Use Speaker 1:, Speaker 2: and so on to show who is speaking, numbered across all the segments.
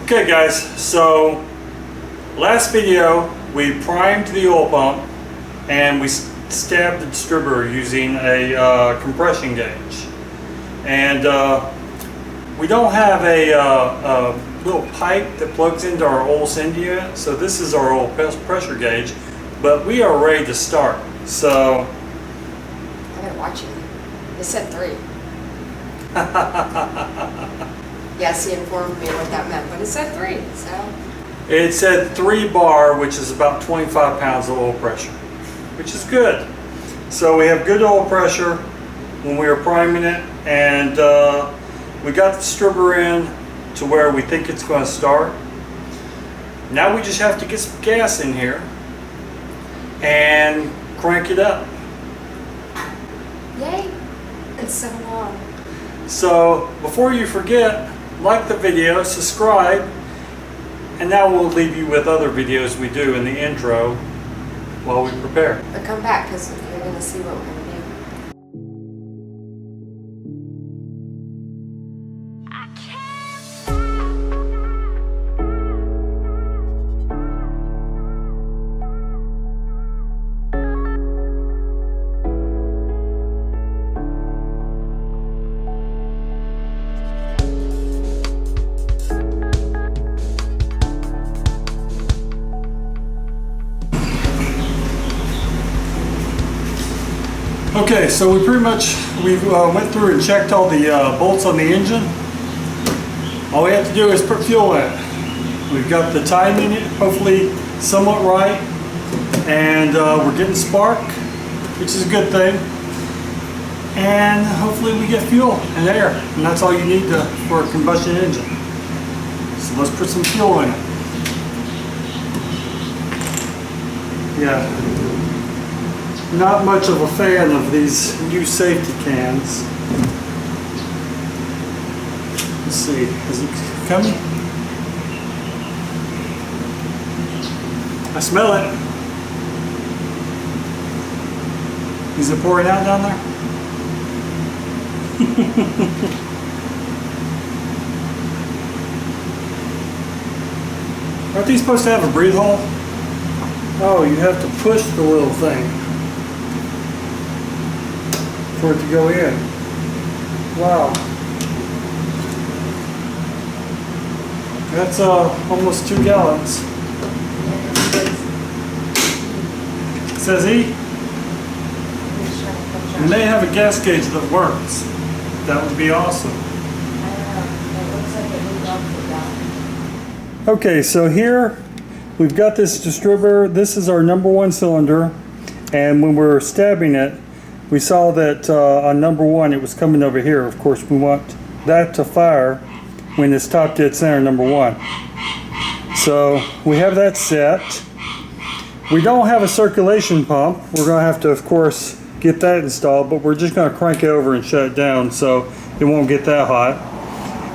Speaker 1: Okay guys, so last video we primed the oil pump and we stabbed the distributor using a compression gauge. And we don't have a little pipe that plugs into our oil send unit, so this is our oil pressure gauge, but we are ready to start. So
Speaker 2: I gotta watch it. It said 3. Yes, he informed me what that meant, but it said 3, so.
Speaker 1: it said 3 bar, which is about 25 pounds of oil pressure, which is good. So we have good oil pressure when we are priming it, and we got the distributor in to where we think it's going to start. Now we just have to get some gas in here and crank it up.
Speaker 2: Yay! It's so long.
Speaker 1: So before you forget, like the video, subscribe, and now we'll leave you with other videos we do in the intro while we prepare.
Speaker 2: But come back because you're going to see what we're going to do.
Speaker 1: Okay, so we went through and checked all the bolts on the engine. All we have to do is put fuel in it. We've got the timing hopefully somewhat right, and we're getting spark, which is a good thing. And hopefully we get fuel and air, and that's all you need for a combustion engine. So let's put some fuel in it. Yeah. Not much of a fan of these new safety cans. Let's see, is it coming? I smell it. Is it pouring out down there? Aren't these supposed to have a breathe hole? Oh, you have to push the little thing for it to go in. Wow. That's almost 2 gallons. It says E. And they have a gas gauge that works. That would be awesome. Okay, so here we've got this distributor. This is our #1 cylinder, and when we're stabbing it, we saw that on #1 it was coming over here. Of course, we want that to fire when it's top dead center #1. So we have that set. We don't have a circulation pump. We're going to have to, of course, get that installed, but we're just going to crank it over and shut it down so it won't get that hot.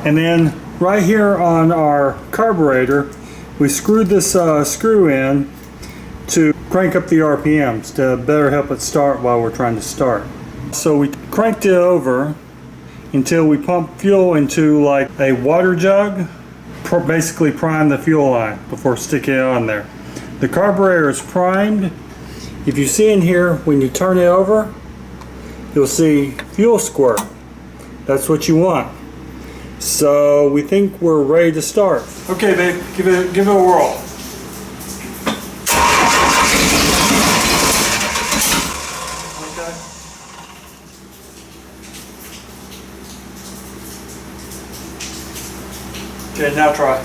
Speaker 1: And then right here on our carburetor, we screwed this screw in to crank up the RPMs to better help it start while we're trying to start. So we cranked it over until we pump fuel into like a water jug, basically prime the fuel line before sticking it on there. The carburetor is primed. If you see in here, when you turn it over, you'll see fuel squirt. That's what you want. So we think we're ready to start. Okay, babe, give it a whirl. Okay, now try.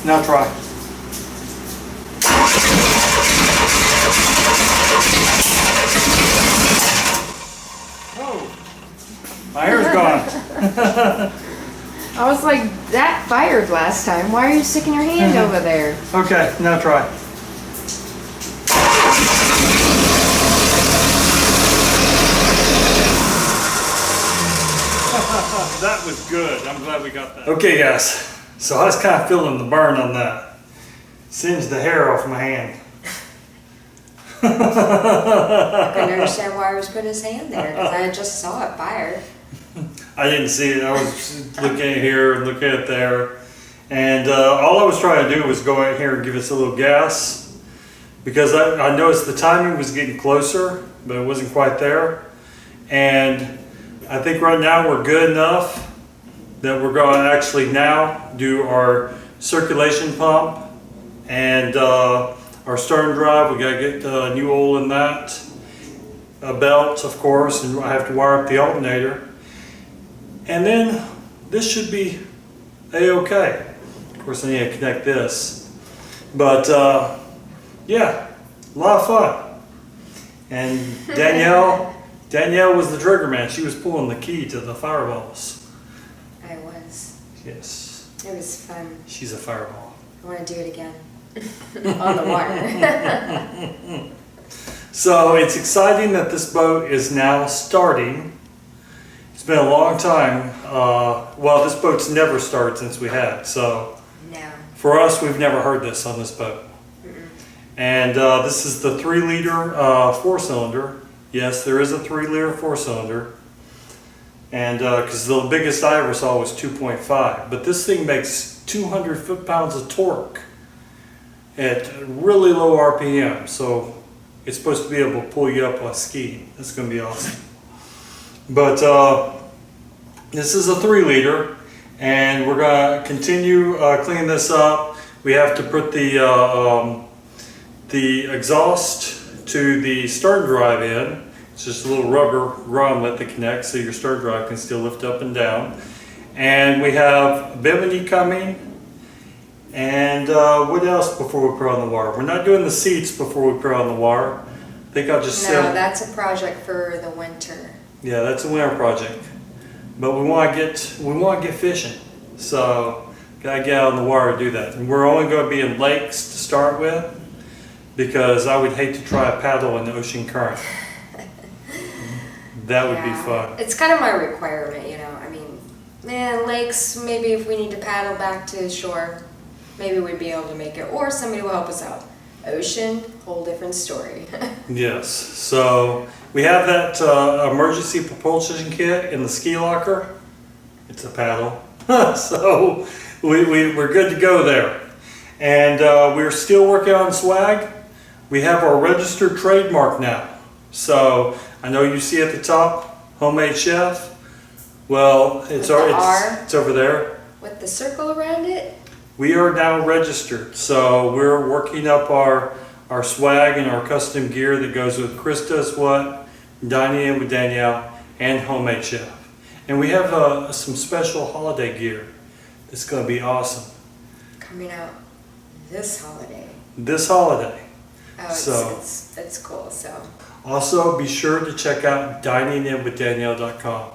Speaker 1: Now try. Oh, my hair's gone.
Speaker 2: I was like, that fired last time. Why are you sticking your hand over there?
Speaker 1: Okay, now try. That was good. I'm glad we got that. Okay guys, so I was kind of feeling the burn on that. Singed the hair off my hand.
Speaker 3: I couldn't understand why he was putting his hand there because I just saw it fire.
Speaker 1: I didn't see it. I was looking at here and looking at there. And all I was trying to do was go out here and give us a little gas. Because I noticed the timing was getting closer, but it wasn't quite there. And I think right now we're good enough that we're going to actually now do our circulation pump and our stern drive. We got to get new oil in that. A belt, of course, and I have to wire up the alternator. And then this should be a-okay. Of course, I need to connect this. But yeah, a lot of fun. And Danielle was the trigger man. She was pulling the key to the fireballs.
Speaker 3: I was.
Speaker 1: Yes.
Speaker 3: It was fun.
Speaker 1: She's a fireball.
Speaker 3: I want to do it again. On the water.
Speaker 1: So it's exciting that this boat is now starting. It's been a long time. Well, this boat's never started since we had it. So
Speaker 3: No.
Speaker 1: for us, we've never heard this on this boat. And this is the 3-liter 4-cylinder. Yes, there is a 3-liter 4-cylinder. And because the biggest I ever saw was 2.5. But this thing makes 200 foot-pounds of torque at really low RPM. So it's supposed to be able to pull you up while skiing. That's going to be awesome. But this is a 3-liter. And we're going to continue cleaning this up. We have to put the exhaust to the stern drive in. It's just a little rubber grommet that connects so your stern drive can still lift up and down. And we have bimini coming. And what else before we put on the wire? We're not doing the seats before we put on the wire. I think I'll just
Speaker 3: No, that's a project for the winter.
Speaker 1: Yeah, that's a winter project. But we want to get fishing. So gotta get out on the water to do that. And we're only going to be in lakes to start with, because I would hate to try a paddle in the ocean current. That would be fun.
Speaker 3: It's kind of my requirement, you know. I mean, lakes, maybe if we need to paddle back to shore, maybe we'd be able to make it, or somebody will help us out. Ocean, whole different story.
Speaker 1: Yes. So we have that emergency propulsion kit in the ski locker. It's a paddle. So we're good to go there. And we're still working on swag. We have our registered trademark now. So I know you see at the top, Homemade Chef. Well, it's over there.
Speaker 3: With the circle around it?
Speaker 1: We are now registered. So we're working up our swag and our custom gear that goes with Chris Does What, Dining In with Danielle, and Homemade Chef. And we have some special holiday gear that's going to be awesome.
Speaker 3: Coming out this holiday.
Speaker 1: This holiday.
Speaker 3: Oh, it's cool, so.
Speaker 1: Also, be sure to check out dininginwithdanielle.com.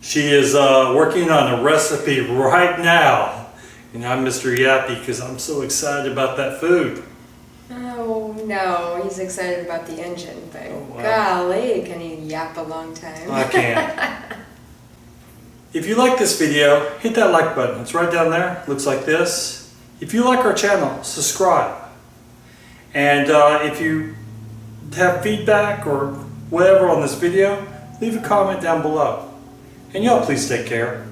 Speaker 1: She is working on a recipe right now. And I'm Mr. Yappy because I'm so excited about that food.
Speaker 3: Oh, no, he's excited about the engine, but
Speaker 1: wow.
Speaker 3: Golly, can he yap a long time?
Speaker 1: I can. If you like this video, hit that like button. It's right down there. Looks like this. If you like our channel, subscribe. And if you have feedback or whatever on this video, leave a comment down below. And y'all please take care.